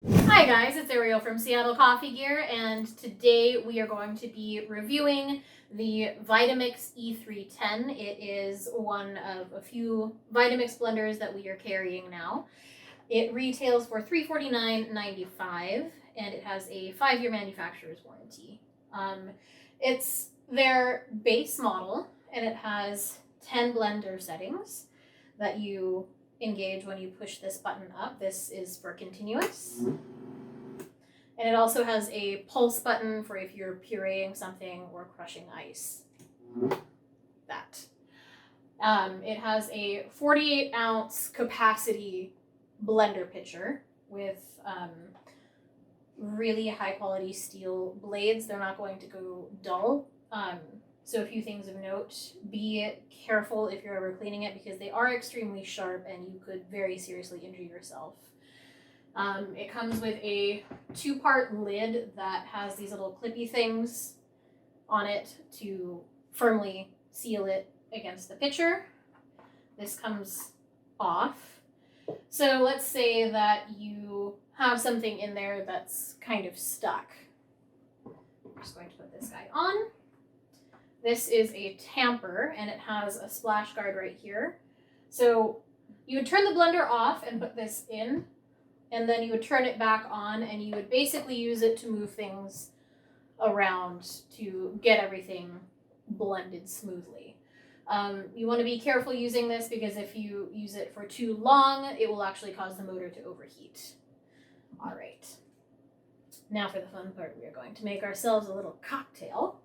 Hi guys, it's Ariel from Seattle Coffee Gear, and today we are going to be reviewing the Vitamix E310. It is one of a few Vitamix blenders that we are carrying now. It retails for $349.95 and it has a 5-year manufacturer's warranty. It's their base model and it has 10 blender settings that you engage when you push this button up. This is for continuous. And it also has a pulse button for if you're pureeing something or crushing ice. That. It has a 48-ounce capacity blender pitcher with really high-quality steel blades. They're not going to go dull. So a few things of note: be careful if you're ever cleaning it because they are extremely sharp and you could very seriously injure yourself. It comes with a 2-part lid that has these little clippy things on it to firmly seal it against the pitcher. This comes off. So let's say that you have something in there that's kind of stuck. I'm just going to put this guy on. This is a Tamper, and it has a splash guard right here. So you would turn the blender off and put this in, and then you would turn it back on, and you would basically use it to move things around to get everything blended smoothly. You want to be careful using this because if you use it for too long, it will actually cause the motor to overheat. All right. Now for the fun part, we are going to make ourselves a little cocktail.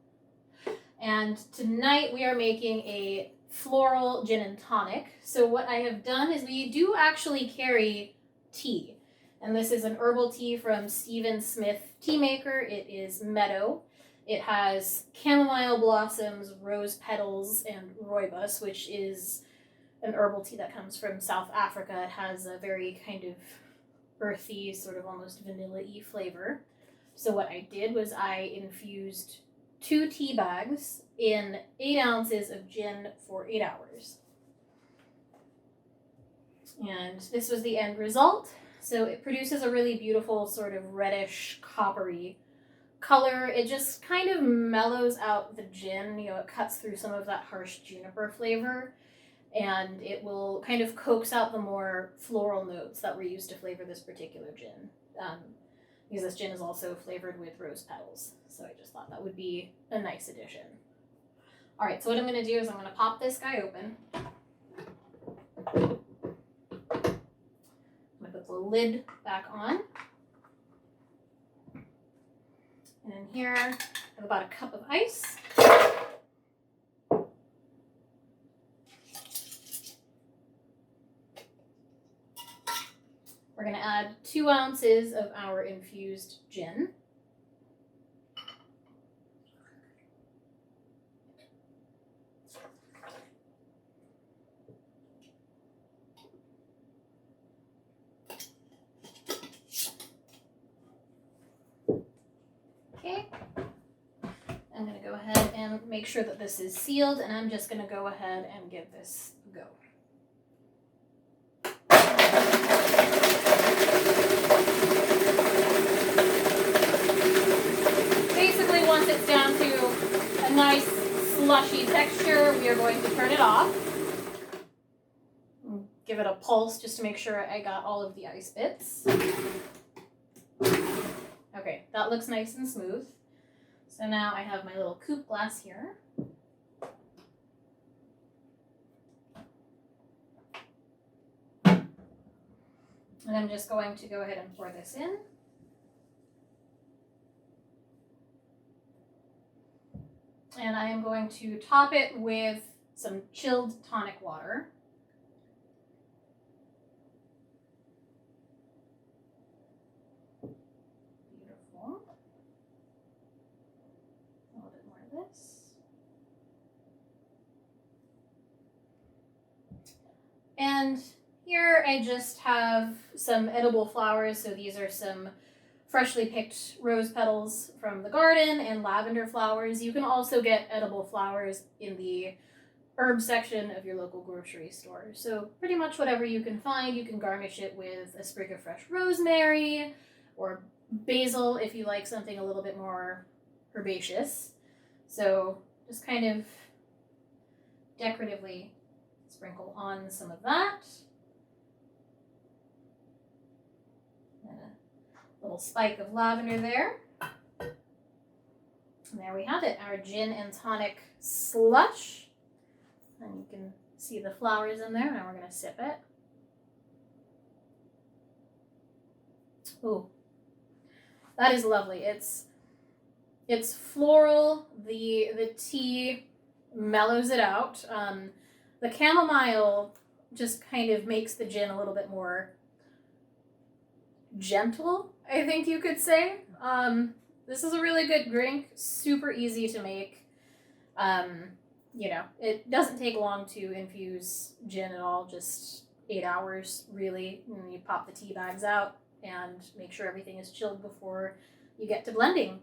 And tonight we are making a Floral Gin and Tonic. So what I have done is we do actually carry tea. And this is an herbal tea from Stephen Smith Tea Maker. It is meadow. It has chamomile blossoms, rose petals, and rooibos, which is an herbal tea that comes from South Africa. It has a very kind of earthy, sort of almost vanilla-y flavor. So what I did was I infused 2 tea bags in 8 ounces of gin for 8 hours. And this was the end result. So it produces a really beautiful sort of reddish, coppery color. It just kind of mellows out the gin. You know, it cuts through some of that harsh juniper flavor, and it will kind of coax out the more floral notes that were used to flavor this particular gin. Because this gin is also flavored with rose petals. So I just thought that would be a nice addition. All right, so what I'm going to do is I'm going to pop this guy open. I'm going to put the lid back on. And in here, I have about a cup of ice. We're going to add 2 ounces of our infused gin. Okay. I'm going to go ahead and make sure that this is sealed, and I'm just going to go ahead and give this a go. Basically, once it's down to a nice slushy texture, we are going to turn it off. Give it a pulse just to make sure I got all of the ice bits. Okay, that looks nice and smooth. So now I have my little coupe glass here. And I'm just going to go ahead and pour this in. And I am going to top it with some chilled tonic water. Beautiful. A little bit more of this. And here I just have some edible flowers. So these are some freshly picked rose petals from the garden and lavender flowers. You can also get edible flowers in the herb section of your local grocery store. So pretty much whatever you can find. You can garnish it with a sprig of fresh rosemary, or basil if you like something a little bit more herbaceous. So just kind of decoratively sprinkle on some of that. And a little spike of lavender there. And there we have it, our gin and tonic slush. And you can see the flowers in there. Now we're going to sip it. Ooh, that is lovely. It's floral. The tea mellows it out. The chamomile just kind of makes the gin a little bit more gentle, I think you could say. This is a really good drink, super easy to make. You know, it doesn't take long to infuse gin at all, just 8 hours really. And you pop the tea bags out and make sure everything is chilled before you get to blending.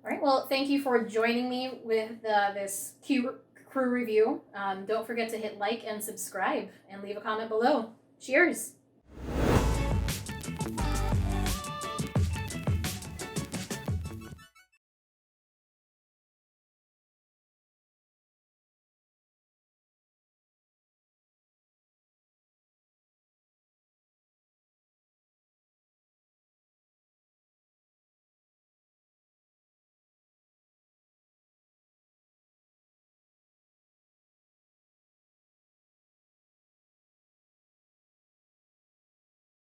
All right, well, thank you for joining me with this crew review. Don't forget to hit like and subscribe and leave a comment below. Cheers!